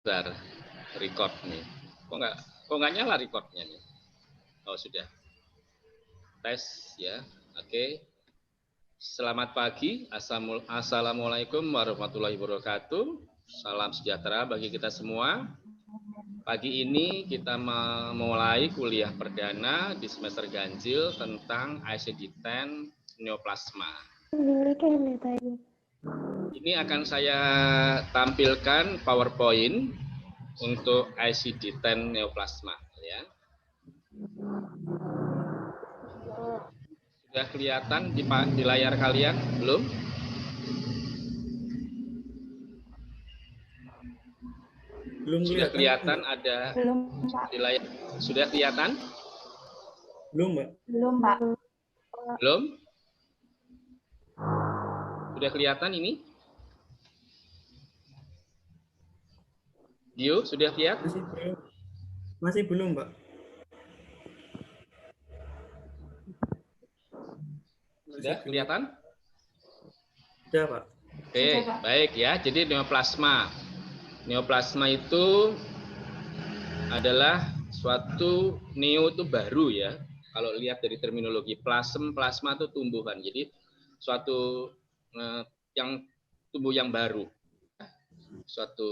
Bentar, record nih. Kok nggak nyala recordnya nih? Oh sudah. Tes ya. Oke. Selamat pagi. Assalamualaikum warahmatullahi wabarakatuh. Salam sejahtera bagi kita semua. Pagi ini kita memulai kuliah perdana di semester ganjil tentang ICD-10 neoplasma. Ini akan saya tampilkan PowerPoint untuk ICD-10 neoplasma ya. Sudah kelihatan di layar kalian? Belum? Belum Sudah kelihatan Mbak. ada di layar. Sudah kelihatan? Belum, Mbak. Belum, Pak. Belum? Sudah kelihatan ini? Dio, sudah lihat? Masih belum, Mbak. Sudah kelihatan? Sudah, Pak. Oke, baik ya. Jadi neoplasma. Neoplasma itu adalah suatu neo itu baru ya. Kalau lihat dari terminologi plasma itu tumbuhan. Jadi suatu yang tumbuh yang baru. Suatu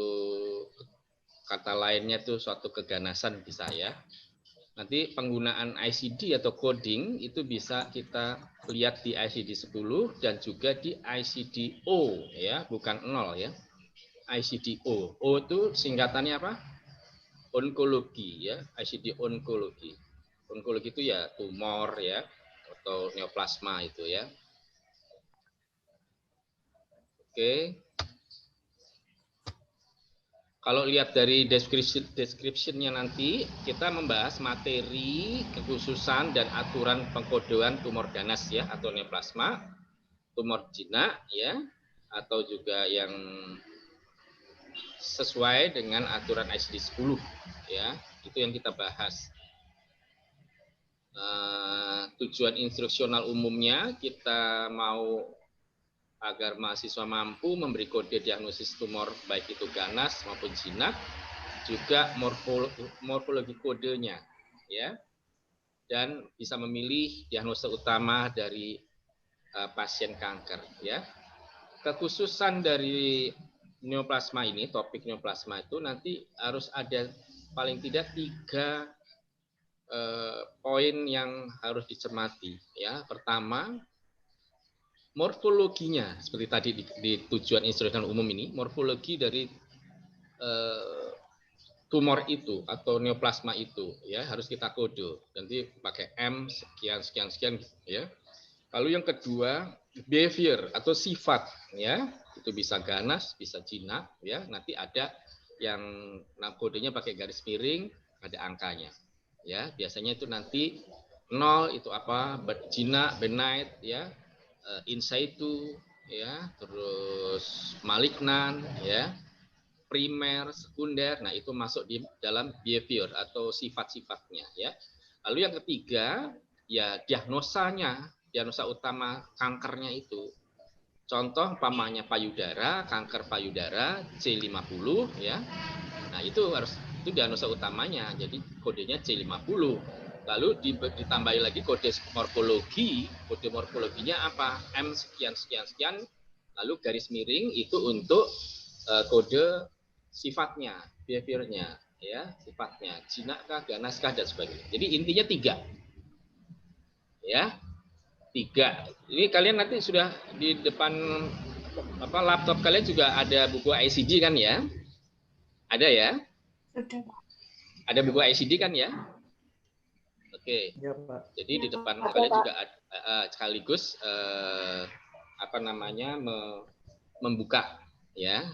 kata lainnya itu suatu keganasan bisa ya. Nanti penggunaan ICD atau coding itu bisa kita lihat di ICD 10 dan juga di ICD-O ya, bukan 0 ya. ICD-O. O itu singkatannya apa? Onkologi ya, ICD onkologi. Onkologi itu ya tumor ya atau neoplasma itu ya. Oke. Kalau lihat dari description-nya nanti, kita membahas materi, kekhususan, dan aturan pengkodean tumor ganas ya, atau neoplasma, tumor jinak ya, atau juga yang sesuai dengan aturan ICD 10 ya, itu yang kita bahas. Tujuan instruksional umumnya kita mau agar mahasiswa mampu memberi kode diagnosis tumor baik itu ganas maupun jinak, juga morfologi kodenya ya, dan bisa memilih diagnosa utama dari pasien kanker ya. Kekhususan dari neoplasma ini, topik neoplasma itu nanti harus ada paling tidak 3 poin yang harus dicermati ya. Pertama, morfologinya seperti tadi di tujuan instruksional umum ini, morfologi dari tumor itu atau neoplasma itu ya harus kita kode. Nanti pakai M sekian sekian sekian ya. Lalu yang kedua, behavior atau sifat ya. Itu bisa ganas, bisa jinak ya. Nanti ada yang kodenya pakai garis miring, ada angkanya. Ya, biasanya itu nanti 0 itu apa? Jinak, benign ya. In situ ya, terus malignan ya, primer, sekunder. Nah, itu masuk di dalam behavior atau sifat-sifatnya ya. Lalu yang ketiga ya diagnosanya, diagnosa utama kankernya itu. Contoh umpamanya payudara, kanker payudara C50 ya. Nah, itu diagnosa utamanya. Jadi kodenya C50. Lalu ditambahi lagi kode morfologi. Kode morfologinya apa? M sekian sekian sekian. Lalu garis miring itu untuk kode sifatnya, behaviornya, ya, sifatnya, jinakkah, ganaskah, dan sebagainya. Jadi intinya 3, ya, 3. Ini kalian nanti sudah di depan laptop kalian juga ada buku ICD kan ya? Ada ya? Sudah. Ada buku ICD kan ya? Oke. Ya, Pak. Jadi di depan kalian juga ada, sekaligus membuka ya.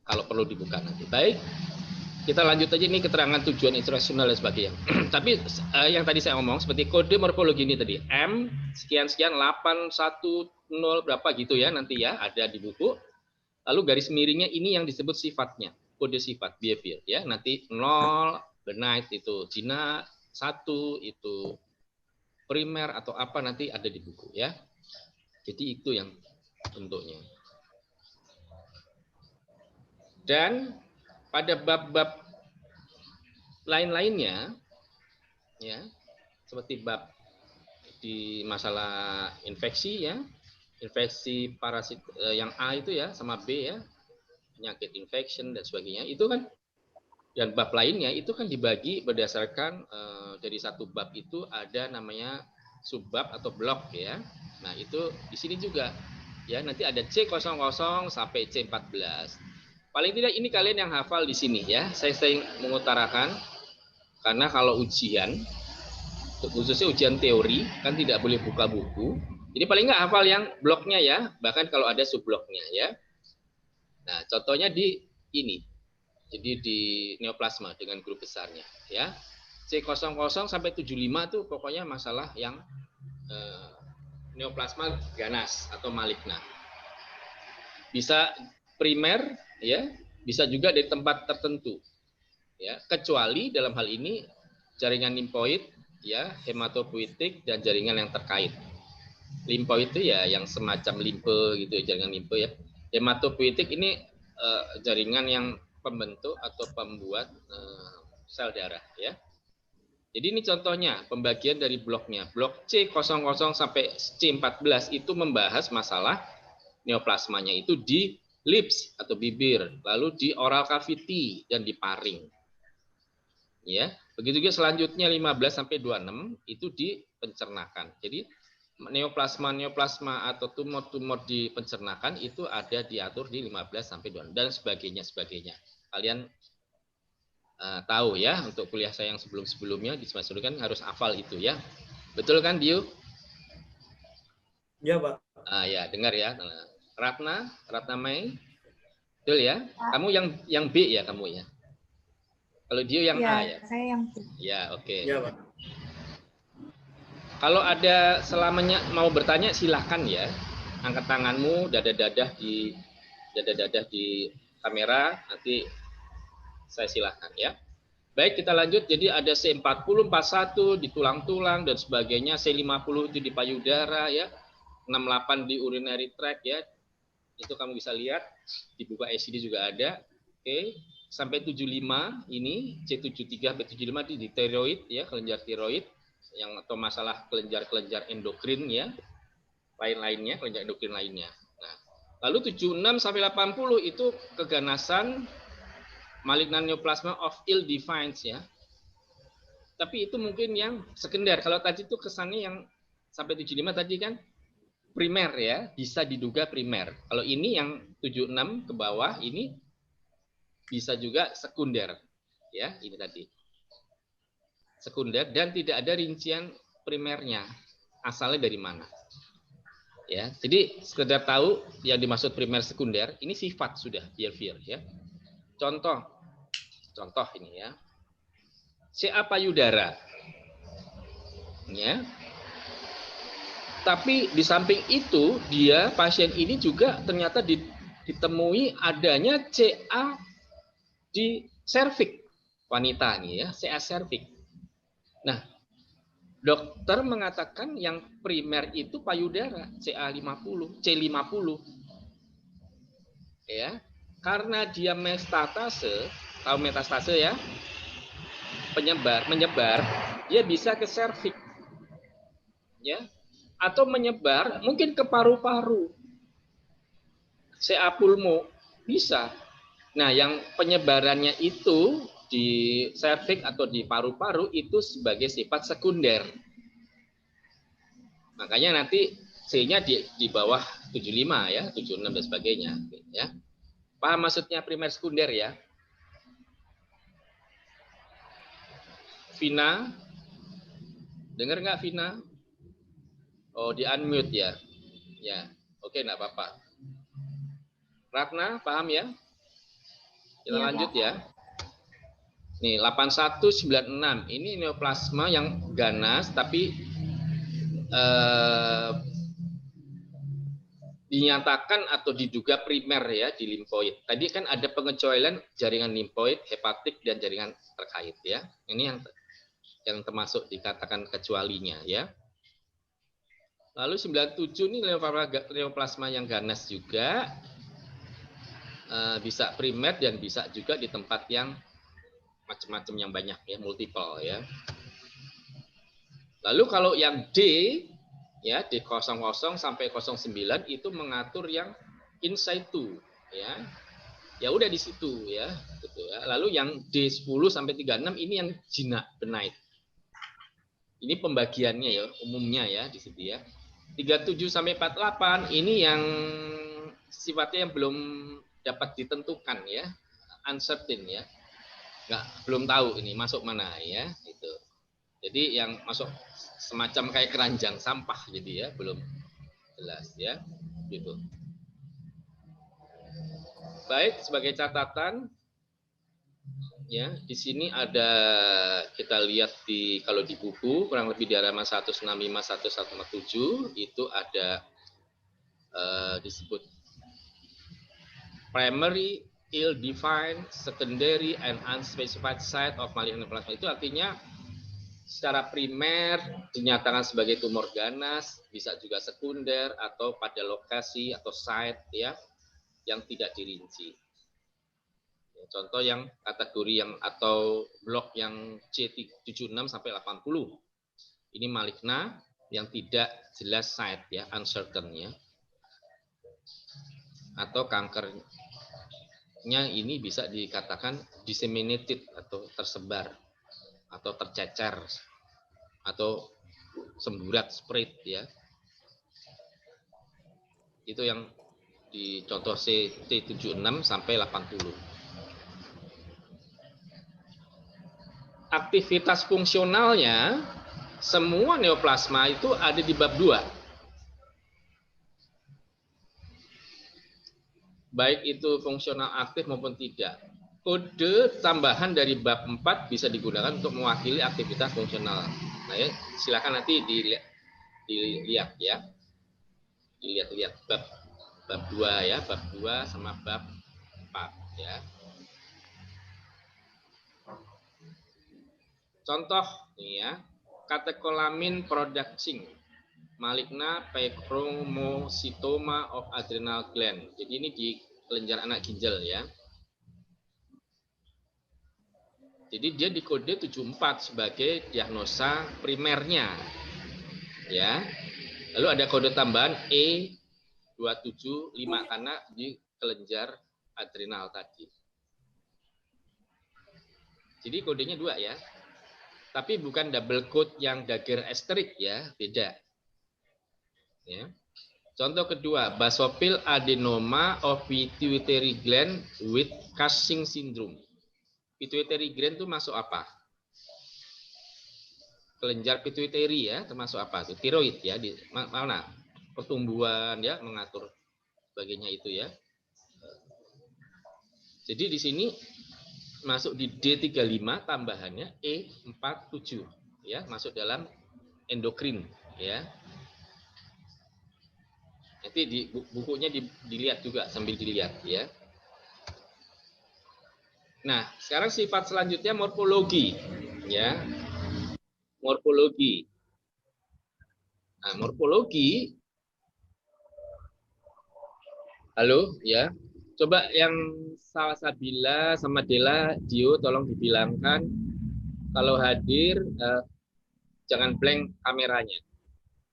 Kalau perlu dibuka nanti. Baik, kita lanjut aja nih keterangan tujuan instruksional dan sebagainya. Tapi yang tadi saya ngomong seperti kode morfologi ini tadi, M sekian sekian 810 berapa gitu ya nanti ya ada di buku. Lalu garis miringnya ini yang disebut sifatnya, kode sifat behavior ya. Nanti 0 benign itu jinak, 1 itu primer atau apa nanti ada di buku ya. Jadi itu yang bentuknya. Dan pada bab-bab lain-lainnya, ya, seperti bab di masalah infeksi, ya, infeksi parasit yang A itu ya, sama B ya, penyakit infection dan sebagainya, itu kan, dan bab lainnya itu kan dibagi berdasarkan dari satu bab itu ada namanya subbab atau blok ya. Nah itu di sini juga ya, nanti ada C00 sampai C14. Paling tidak ini kalian yang hafal di sini ya. Saya sering mengutarakan karena kalau ujian, khususnya ujian teori kan tidak boleh buka buku. Jadi paling nggak hafal yang bloknya ya, bahkan kalau ada subbloknya ya. Nah contohnya di ini, jadi di neoplasma dengan grup besarnya ya. C00 sampai 75 tuh pokoknya masalah yang neoplasma ganas atau maligna. Bisa primer ya, bisa juga dari tempat tertentu. Ya, kecuali dalam hal ini jaringan limfoid ya, hematopoietik dan jaringan yang terkait. Limfoid itu ya yang semacam limfe gitu, jaringan limfe ya. Hematopoietik ini jaringan yang pembentuk atau pembuat sel darah ya. Jadi ini contohnya pembagian dari bloknya. Blok C00 sampai C14 itu membahas masalah neoplasmanya itu di lips atau bibir, lalu di oral cavity dan di paring. Ya, begitu juga selanjutnya 15 sampai 26 itu di pencernakan. Jadi neoplasma atau tumor-tumor di pencernakan itu ada diatur di 15 sampai 26 dan sebagainya. Kalian tahu ya, untuk kuliah saya yang sebelum-sebelumnya di semester kan harus hafal itu ya. Betul kan, Dio? Ya, Pak. Ya, dengar ya. Ratna May. Betul ya? Kamu yang B ya kamu ya? Kalau Dio yang A ya? Saya yang B. Ya, oke. Ya, Pak. Kalau ada selamanya mau bertanya silahkan ya. Angkat tanganmu, dadah-dadah di kamera, nanti saya silahkan ya. Baik, kita lanjut. Jadi ada C40, 41 di tulang-tulang dan sebagainya, C50 itu di payudara ya, 68 di urinary tract ya. Itu kamu bisa lihat di buku ICD juga ada. Oke, sampai 75 ini C73 sampai 75 di tiroid ya, kelenjar tiroid yang atau masalah kelenjar endokrin ya. Lain-lainnya, kelenjar endokrin lainnya. Nah, lalu 76 sampai 80 itu keganasan malignant neoplasma of ill defined ya. Tapi itu mungkin yang sekunder. Kalau tadi itu kesannya yang sampai 75 tadi kan primer ya, bisa diduga primer. Kalau ini yang 76 ke bawah ini bisa juga sekunder. Ya, ini tadi. Sekunder dan tidak ada rincian primernya. Asalnya dari mana. Ya, jadi sekedar tahu yang dimaksud primer sekunder, ini sifat sudah behavior ya. Contoh ini ya. CA payudara. Ya. Tapi di samping itu dia pasien ini juga ternyata ditemui adanya CA di serviks wanita nih ya, CA serviks. Nah, dokter mengatakan yang primer itu payudara, CA50, C50. Ya. Karena dia metastase, tahu metastase ya? Menyebar, dia bisa ke serviks. Ya. Atau menyebar mungkin ke paru-paru. CA pulmo bisa. Nah, yang penyebarannya itu di serviks atau di paru-paru itu sebagai sifat sekunder. Makanya nanti C-nya di bawah 75 ya, 76 dan sebagainya ya. Paham maksudnya primer sekunder ya? Vina? Dengar nggak Vina? Oh, di unmute ya. Ya, oke, enggak apa-apa. Ratna, paham ya? Kita lanjut ya. Nih, 8196. Ini neoplasma yang ganas tapi dinyatakan atau diduga primer ya di limfoid. Tadi kan ada pengecualian jaringan limfoid, hepatik dan jaringan terkait ya. Ini yang termasuk dikatakan kecualinya ya. Lalu 97 ini neoplasma yang ganas juga. bisa primer dan bisa juga di tempat yang macam-macam yang banyak ya, multiple ya. Lalu kalau yang D ya, D00 sampai 09 itu mengatur yang in situ ya. Ya udah di situ ya, gitu ya. Lalu yang D10 sampai 36 ini yang jinak benite. Ini pembagiannya ya, umumnya ya di situ ya. 37 sampai 48 ini yang sifatnya yang belum dapat ditentukan ya, uncertain ya. Belum tahu ini masuk mana ya, itu. Jadi yang masuk semacam kayak keranjang sampah jadi ya, belum jelas ya, gitu. Baik, sebagai catatan ya, di sini ada kita lihat kalau di buku kurang lebih di halaman 165 117 itu ada disebut primary, ill-defined, secondary, and unspecified site of malignant plasma. Itu artinya secara primer dinyatakan sebagai tumor ganas, bisa juga sekunder atau pada lokasi atau site ya yang tidak dirinci. Contoh yang kategori yang atau blok yang C76 sampai 80. Ini maligna yang tidak jelas site ya, uncertain ya. Atau kankernya ini bisa dikatakan disseminated atau tersebar atau tercecer atau semburat spread ya. Itu yang di contoh CT76 sampai 80. Aktivitas fungsionalnya semua neoplasma itu ada di bab 2. Baik itu fungsional aktif maupun tidak. Kode tambahan dari bab 4 bisa digunakan untuk mewakili aktivitas fungsional. Nah ya, silakan nanti dilihat ya. Dilihat bab 2 ya, bab 2 sama bab 4 ya. Contoh nih ya, katekolamin production maligna pechromocytoma of adrenal gland. Jadi ini di kelenjar anak ginjal ya. Jadi dia di kode 74 sebagai diagnosa primernya. Ya. Lalu ada kode tambahan E275 karena di kelenjar adrenal tadi. Jadi kodenya 2 ya. Tapi bukan double code yang dagger asterisk ya, beda. Ya. Contoh kedua, basophil adenoma of pituitary gland with Cushing syndrome. Pituitary gland itu masuk apa? Kelenjar pituitary ya, termasuk apa? Itu tiroid ya, di mana? Pertumbuhan ya, mengatur sebagainya itu ya. Jadi di sini masuk di D35 tambahannya E47 ya, masuk dalam endokrin ya. Nanti di bukunya dilihat juga sambil dilihat ya. Nah, sekarang sifat selanjutnya morfologi ya. Morfologi. Nah, morfologi. Halo ya. Coba yang Salsabila sama Dela, Dio tolong dibilangkan kalau hadir jangan blank kameranya.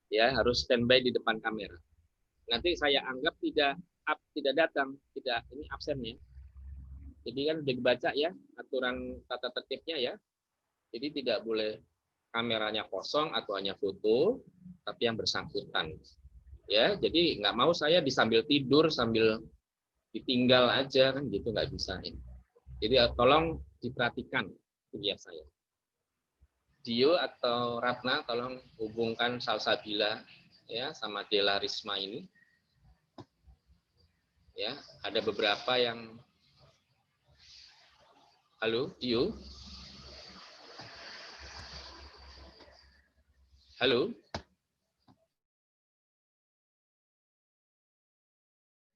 Ya, harus standby di depan kamera. Nanti saya anggap tidak datang, tidak ini absennya. Jadi kan udah dibaca ya aturan tata tertibnya ya. Jadi tidak boleh kameranya kosong atau hanya foto, tapi yang bersangkutan. Ya, jadi nggak mau saya disambil tidur sambil ditinggal aja kan gitu, nggak bisa. Jadi tolong diperhatikan kuliah saya. Dio atau Ratna tolong hubungkan Salsabila ya sama Dela Risma ini. Ya, ada beberapa yang halo, Dio. Halo.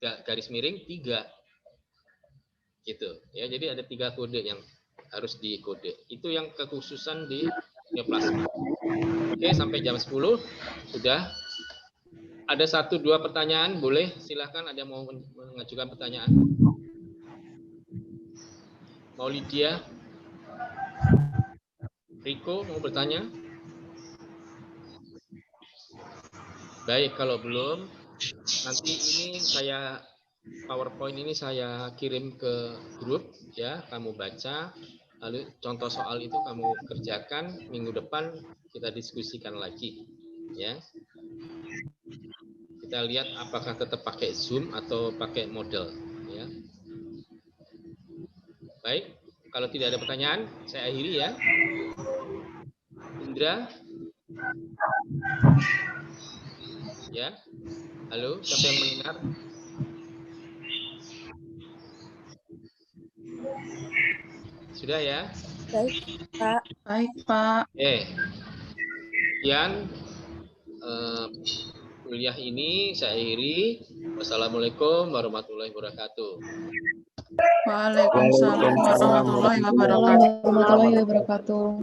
Garis miring 3. Gitu. Ya, jadi ada 3 kode yang harus dikode. Itu yang kekhususan di neoplasma. Oke, sampai jam 10 sudah. Ada 1-2 pertanyaan, boleh? Silahkan, ada mau mengajukan pertanyaan. Maulidia? Riko mau bertanya? Baik, kalau belum, nanti ini saya PowerPoint ini saya kirim ke grup ya, kamu baca, lalu contoh soal itu kamu kerjakan, minggu depan kita diskusikan lagi ya. Kita lihat apakah tetap pakai Zoom atau pakai model ya. Baik, kalau tidak ada pertanyaan, saya akhiri ya. Indra? Ya, halo, siapa yang mendengar? Sudah ya? Baik, Pak. Baik, Pak. Sekian kuliah ini saya akhiri. Wassalamualaikum warahmatullahi wabarakatuh. Waalaikumsalam warahmatullahi wabarakatuh. Warahmatullahi wabarakatuh.